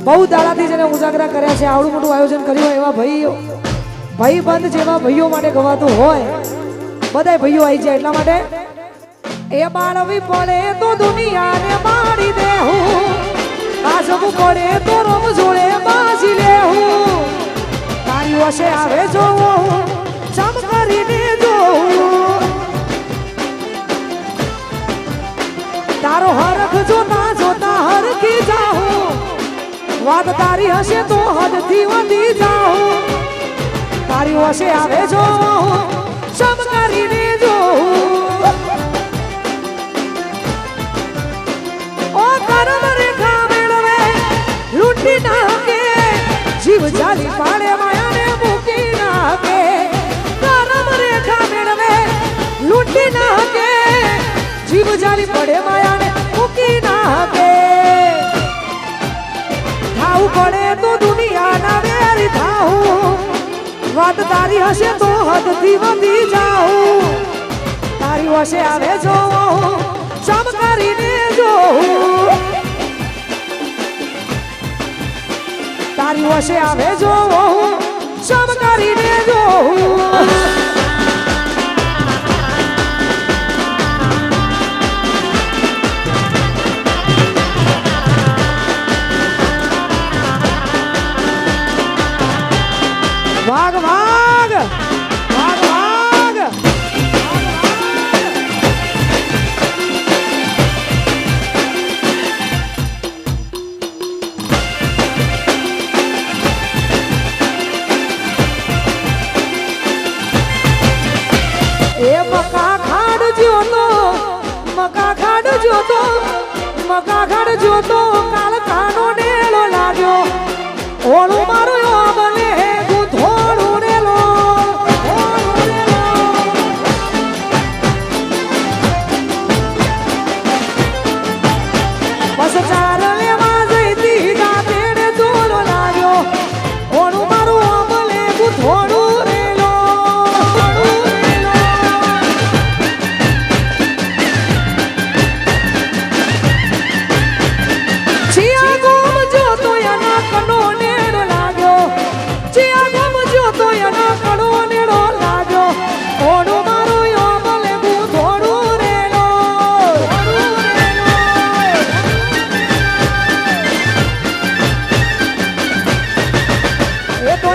બહુ દાડાથી જેને ઉજાગરા કર્યા છે, આવડું મોટું આયોજન કર્યું હોય એવા ભાઈબંધ જેવા ભાઈઓ માટે ગવાતું હોય, બધા ભાઈઓ આવી જાય એટલા માટે એ બાળવી પડે તો દુનિયાને મારી દેવું, કાજવું પડે તો રમ જોડે બાજી લેવું, તારી વશે આવે જોવું ચમ કરીને જોવું, તારો હરખ જોતા જોતા હરખી જાઉં, વાત તારી હશે તો હદથી વધી જાઉં, તારી વશે આવે જોવું ચમ કરીને જોવું, ઓ કરમ રેખા મેળવે લૂંટી નાખે, જીવ જાલી પાડે માયાને મૂકી નાખે, કરમ રેખા મેળવે લૂંટી નાખે, જીવ જાલી પડે માયાને મૂકી નાખે, થાવું પડે તો દુનિયાના વેરી થાવું, વાત તારી હશે તો હદથી વધી જાઉં, તારી વશે આવે જોવું ચમ કરીને જોવું, તારી વશે આવે જોવું ચમ કરીને જોવું, ભાગ ભાગ ભાગ ભાગ એ મકા ખાડ જોતો, મકા ખાડ જોતો, મકા ખાડ જોતો, કાલ કાનો ડેલો લાગ્યો, ઓળું મારું બને થોડું રેલો, બસ ચાર લેવા જઈતી દાંતેડે જોડો લાગ્યો, ઓળું મારું અમલે થોડું રેલો, ચિયા ગોમ જોતો એના કનો નેડો લાગ્યો, ચિયા ગોમ જોતો એના કનો નેડો લાગ્યો, ઓળું મારું અમલે થોડું રેલો, એ તો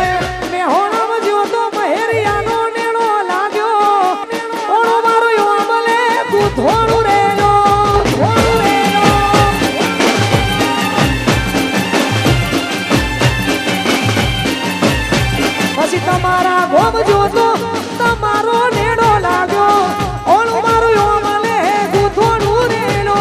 મેહોણામ જોતો મહેરિયાનો નેડો લાગ્યો, ઓળું મારું અમલે થોડું રેલો, થોડું રેલો, પછી તમારા ગોમ જોતો તમારો નેડો લાગ્યો, ઓળું મારું અમલે થોડું રેલો,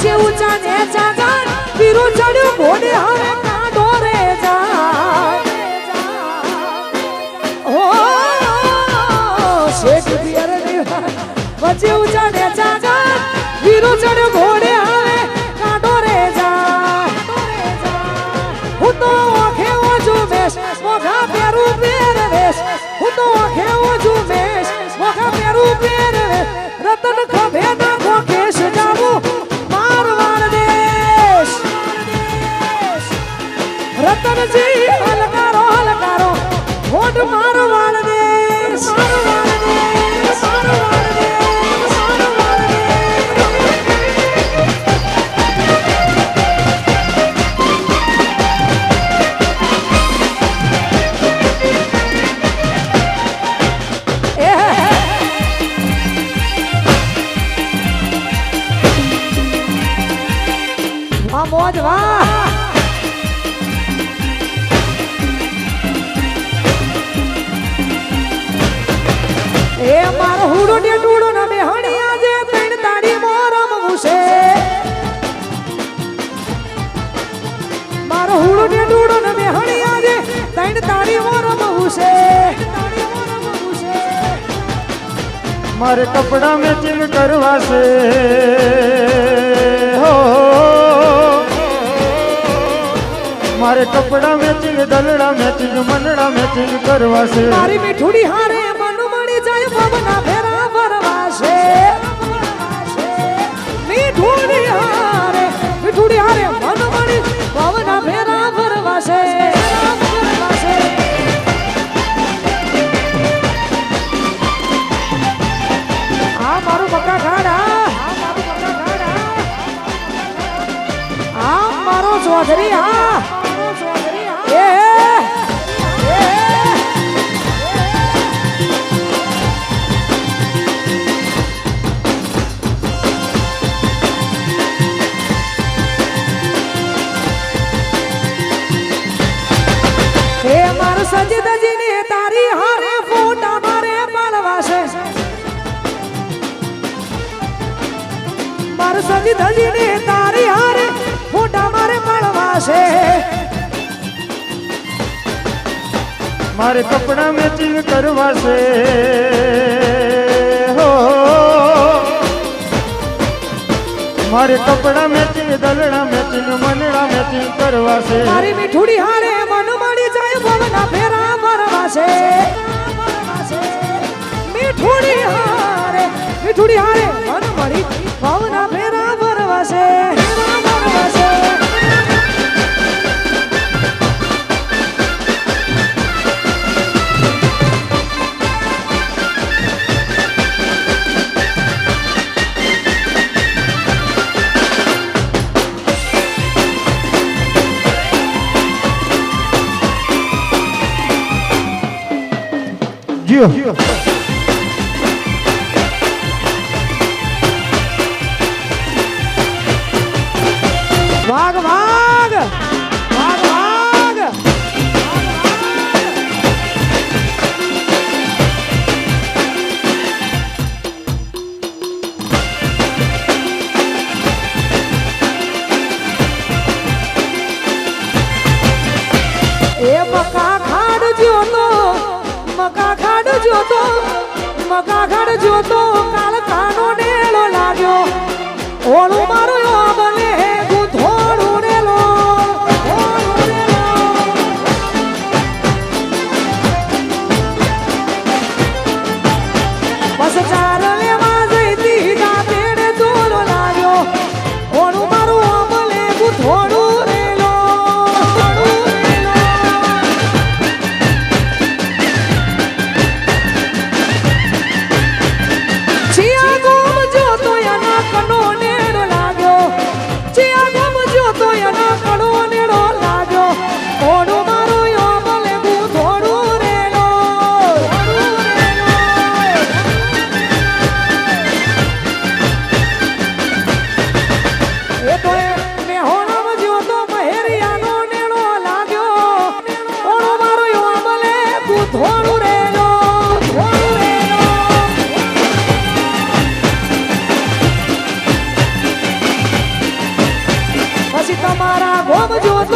વચ્ચે ઊંચા ને ચાગાન વીરો ચડ્યો ઘોડે હવે કાઢો રે જા ઓ શેઠ પિયર વચ્ચે ઊંચા ને ચાગાન વીરો ચડ્યો ઘોડે હવે કાઢો રે જા હું તો ખેવો છું મેશ મોઘા પેરું પેર વેશ હું તો ખેવો છું મેશ મોઘા પેરું પેર વેશ રતન ખભે નાખો કેશ જાવું મારવાડ દેશ રતનજી હલકારો હલકારો હોઠ મારવાડ દેશ મારવાડ દેશ મારવાડ દેશ મારવાડ મોજ વાહ એ મારો હુડો ને ટૂડો ને મે હણિયા જે ત્રણ તાળી મોરમ મુસે મારો હુડો ને ટૂડો ને મે હણિયા જે ત્રણ તાળી મોરમ મુસે મારે કપડા મેચિંગ કરવા છે હો મારે કપડા મેચિંગ દલડા મેચિંગ મનડા મેચિંગ કરવા છે મારી મીઠુડી હારે મન મળી જાય પવના ફેરા ફરવા છે મીઠુડી હારે મન મળી પવના ફેરા ફરવા છે આ મારું બકા ખાડા આ મારો ચૌધરી હા સજદજી ને તારી હારે ફોટા મારે પાડવાશે માર સજદજી ને તારી હારે ફોટા મારે પાડવાશે મારે કપડા મેચિંગ કરવા છે હો મારે કપડા મેચિંગ દલડા મેચિંગ મનડા મેચિંગ કરવા છે મારી મીઠુડી હારે મન મળી જાય પવના ફેરા ફરવા છે મીઠુડી હારે મન મળી પવના ફેરા ફરવા છે જીઓ વાગ વાગ વાગ વાગ એ મકા ખાડ જોતો કાલ કાનો ડેલો લાગ્યો ઓળું મારું બને થોડું ડેલો બસ ચાર લેવા જઈતી પેડે ચોલો લાગ્યો ઓળું મારું બને થોડું ડેલો કનો નેડ લાગ્યો સમજો